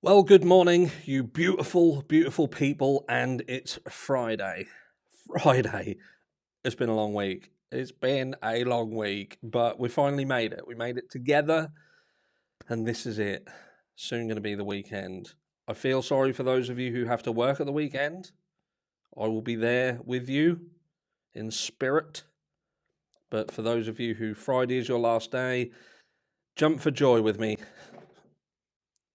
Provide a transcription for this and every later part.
Well, good morning, you beautiful, beautiful people, and it's Friday. Friday. It's been a long week. It's been a long week, but we finally made it. We made it together, and this is it. Soon going to be the weekend. I feel sorry for those of you who have to work at the weekend. I will be there with you in spirit. But for those of you who Friday is your last day, jump for joy with me.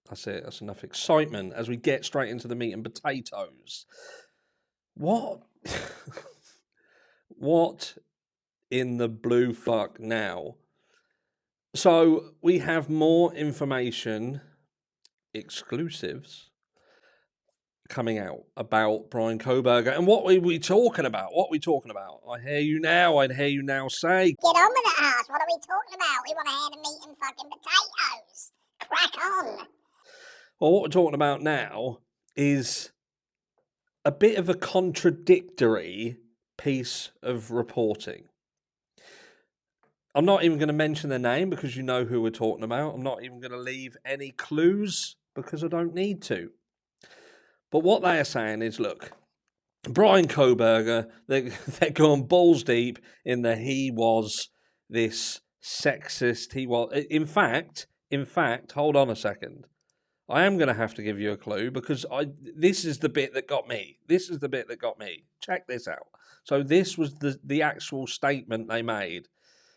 That's it. That's enough excitement as we get straight into the meat and potatoes. What? What in the blue fuck now? So we have more information, exclusives, coming out about Bryan Kohberger. And what are we talking about? What are we talking about? I hear you now say, Get on with it, ass. What are we talking about? We want to hear the meat and fucking potatoes. Crack on. well, what we're talking about now is a bit of a contradictory piece of reporting. I'm not even going to mention their name because you know who we're talking about. I'm not even going to leave any clues because I don't need to. But what they are saying is, look, Bryan Kohberger, they're going balls deep in that he was this sexist. He was, in fact, hold on a second. I am going to have to give you a clue because this is the bit that got me. Check this out. So this was the actual statement they made.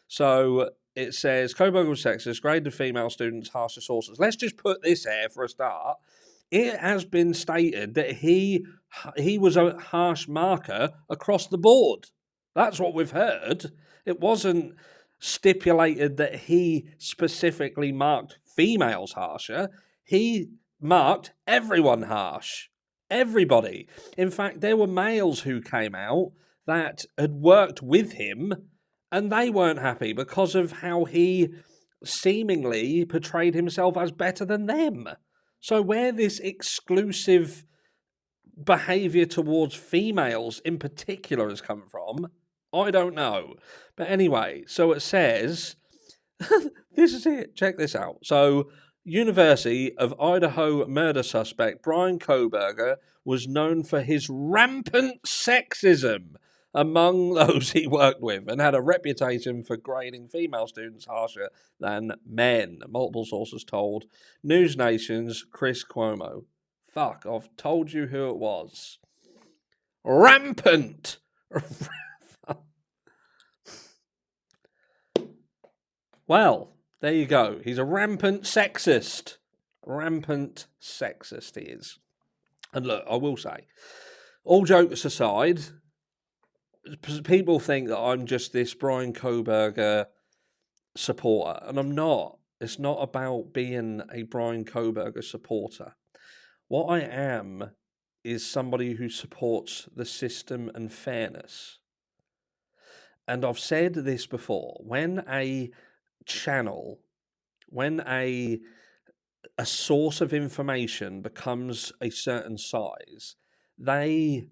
So it says, Kohberger was sexist, graded female students harsher sources. Let's just put this here for a start. It has been stated that he was a harsh marker across the board. That's what we've heard. It wasn't stipulated that he specifically marked females harsher. He marked everyone harsh. Everybody. In fact, there were males who came out that had worked with him and they weren't happy because of how he seemingly portrayed himself as better than them. So where this exclusive behaviour towards females in particular has come from, I don't know. But anyway, so it says, this is it, check this out. So, University of Idaho murder suspect Bryan Kohberger was known for his rampant sexism among those he worked with and had a reputation for grading female students harsher than men, multiple sources told News Nation's Chris Cuomo. Fuck, I've told you who it was. Rampant! Well, there you go. He's a rampant sexist. Rampant sexist he is. And look, I will say, all jokes aside, people think that I'm just this Bryan Kohberger supporter, and I'm not. It's not about being a Bryan Kohberger supporter. What I am is somebody who supports the system and fairness. And I've said this before, when a channel, when a source of information becomes a certain size, they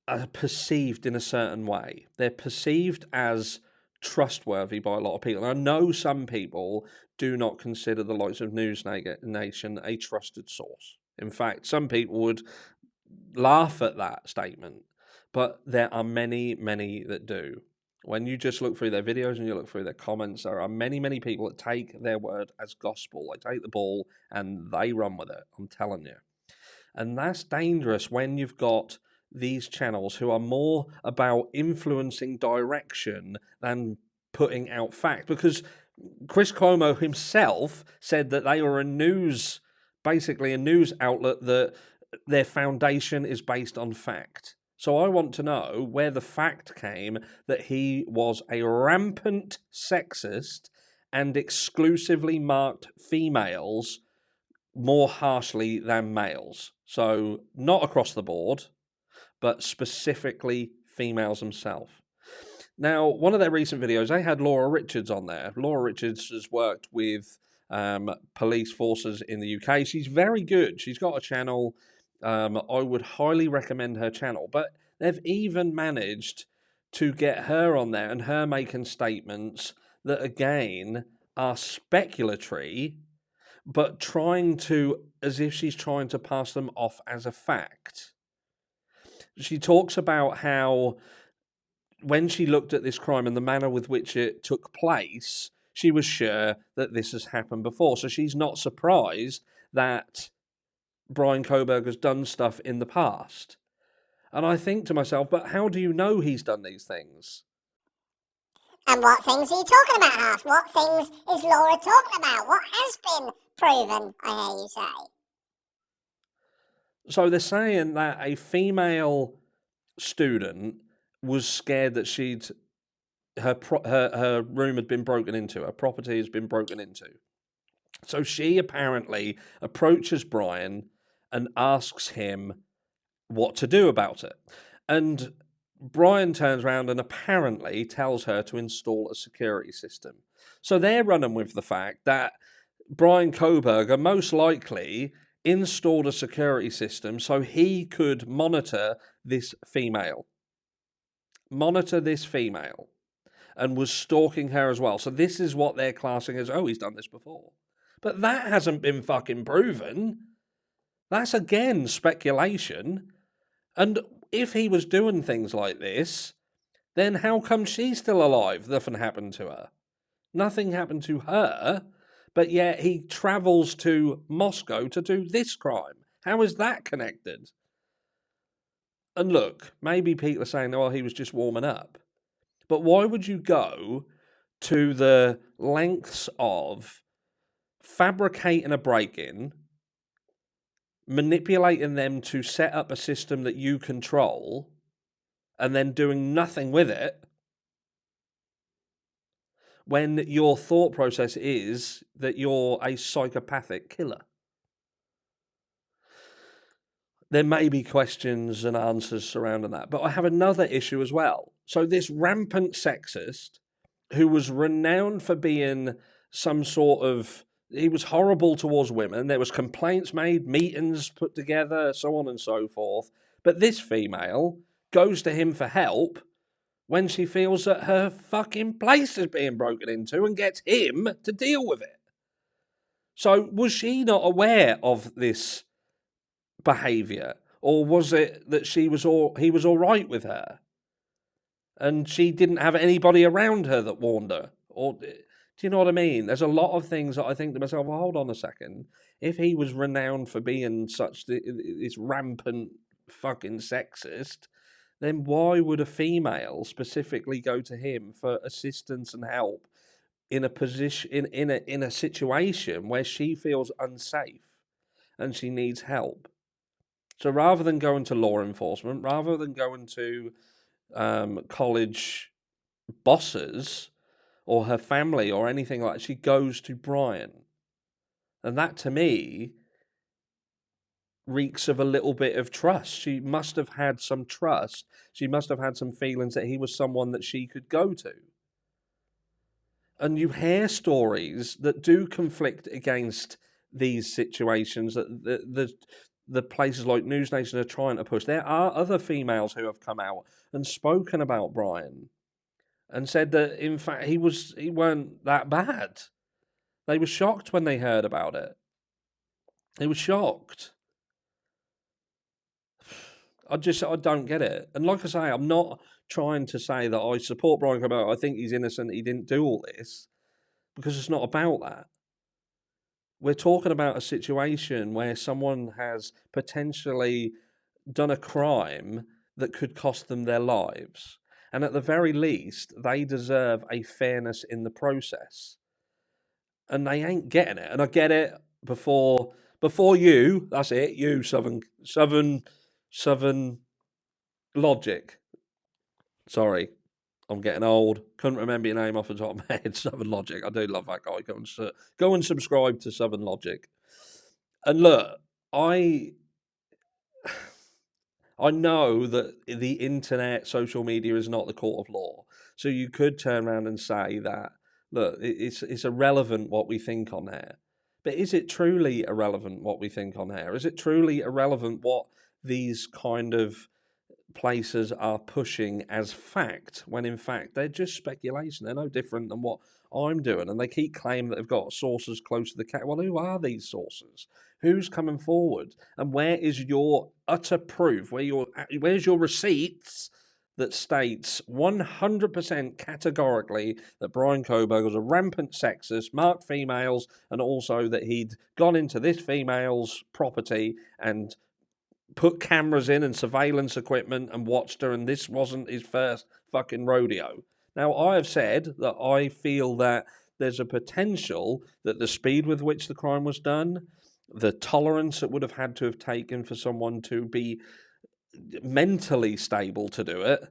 are perceived in a certain way. They're perceived as trustworthy by a lot of people. And I know some people do not consider the likes of News Nation a trusted source. In fact, some people would laugh at that statement, but there are many, many that do. When you just look through their videos and you look through their comments, there are many, many people that take their word as gospel. They take the ball and they run with it, I'm telling you. And that's dangerous when you've got these channels who are more about influencing direction than putting out fact. Because Chris Cuomo himself said that they were basically a news outlet that their foundation is based on fact. So I want to know where the fact came that he was a rampant sexist and exclusively marked females more harshly than males. So not across the board, but specifically females themselves. Now, one of their recent videos, they had Laura Richards on there. Laura Richards has worked with police forces in the UK. She's very good. She's got a channel. I would highly recommend her channel. But they've even managed to get her on there and her making statements that, again, are speculatory, but trying to, as if she's trying to pass them off as a fact. She talks about how when she looked at this crime and the manner with which it took place, she was sure that this has happened before. So she's not surprised that Bryan Kohberger's done stuff in the past. And I think to myself, but how do you know he's done these things? And what things are you talking about, Harsh? What things is Laura talking about? What has been proven, I hear you say? So they're saying that a female student was scared that her room had been broken into, her property has been broken into. So she apparently approaches Bryan and asks him what to do about it. And Bryan turns around and apparently tells her to install a security system. So they're running with the fact that Bryan Kohberger most likely installed a security system so he could monitor this female. And was stalking her as well. So this is what they're classing as, oh, he's done this before. But that hasn't been fucking proven. That's again speculation. And if he was doing things like this, then how come she's still alive? Nothing happened to her. Nothing happened to her, but yet he travels to Moscow to do this crime. How is that connected? And look, maybe people are saying, well, he was just warming up. But why would you go to the lengths of fabricating a break-in, manipulating them to set up a system that you control, and then doing nothing with it, when your thought process is that you're a psychopathic killer? There may be questions and answers surrounding that. But I have another issue as well. So this rampant sexist who was renowned for being some sort of... He was horrible towards women. There was complaints made, meetings put together, so on and so forth. But this female goes to him for help when she feels that her fucking place is being broken into and gets him to deal with it. So was she not aware of this behaviour, or was it that he was all right with her and she didn't have anybody around her that warned her? Or do you know what I mean? There's a lot of things that I think to myself, well, hold on a second, if he was renowned for being such this rampant fucking sexist, then why would a female specifically go to him for assistance and help in a position in a situation where she feels unsafe and she needs help? So rather than going to law enforcement, rather than going to college bosses or her family or anything like that, she goes to Bryan. And that, to me, reeks of a little bit of trust. She must have had some trust. She must have had some feelings that he was someone that she could go to. And you hear stories that do conflict against these situations that the places like News Nation are trying to push. There are other females who have come out and spoken about Bryan and said that, in fact, he weren't that bad. They were shocked when they heard about it. They were shocked. I don't get it. And like I say, I'm not trying to say that I support Bryan Kohberger. I think he's innocent. He didn't do all this, because it's not about that. We're talking about a situation where someone has potentially done a crime that could cost them their lives. And at the very least, they deserve a fairness in the process. And they ain't getting it. And I get it before you, that's it, you, Southern Logic. Sorry, I'm getting old. Couldn't remember your name off the top of my head. Southern Logic. I do love that guy. Go and subscribe to Southern Logic. And look, I know that the internet, social media is not the court of law. So you could turn around and say that, look, it's irrelevant what we think on there. But is it truly irrelevant what we think on there? Is it truly irrelevant what these kind of places are pushing as fact, when in fact they're just speculation. They're no different than what I'm doing, and they keep claiming that they've got sources close to the cat. Well, who are these sources? Who's coming forward? And where is your utter proof? Where's your receipts that states 100% categorically that Bryan Kohberger was a rampant sexist, marked females, and also that he'd gone into this female's property and put cameras in and surveillance equipment and watched her, and this wasn't his first fucking rodeo. Now, I have said that I feel that there's a potential that the speed with which the crime was done, the tolerance it would have had to have taken for someone to be mentally stable to do it,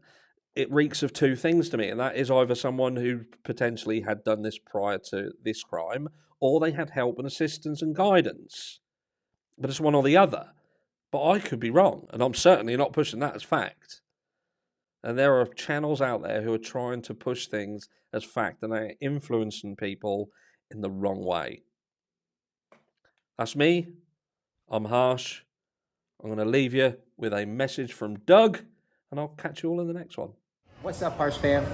it reeks of two things to me, and that is either someone who potentially had done this prior to this crime, or they had help and assistance and guidance. But it's one or the other. But I could be wrong, and I'm certainly not pushing that as fact. And there are channels out there who are trying to push things as fact, and they're influencing people in the wrong way. That's me. I'm harsh. I'm going to leave you with a message from Doug, and I'll catch you all in the next one. What's up, Harsh fam?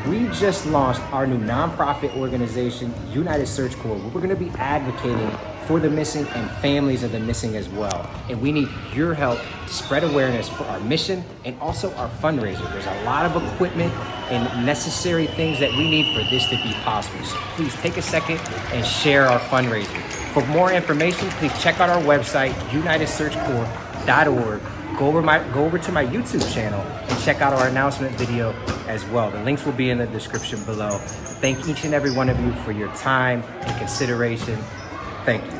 We just launched our new nonprofit organization, United Search Corps, where we're going to be advocating for the missing and families of the missing as well. And we need your help to spread awareness for our mission and also our fundraiser. There's a lot of equipment and necessary things that we need for this to be possible. So please take a second and share our fundraiser. For more information, please check out our website, unitedsearchcorps.org. Go over to my YouTube channel and check out our announcement video as well. The links will be in the description below. Thank each and every one of you for your time and consideration. Thank you.